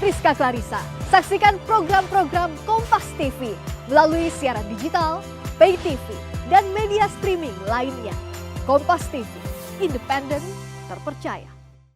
Rizka Clarissa. Saksikan program-program Kompas TV melalui siaran digital, pay TV, dan media streaming lainnya. Kompas TV, independen, terpercaya.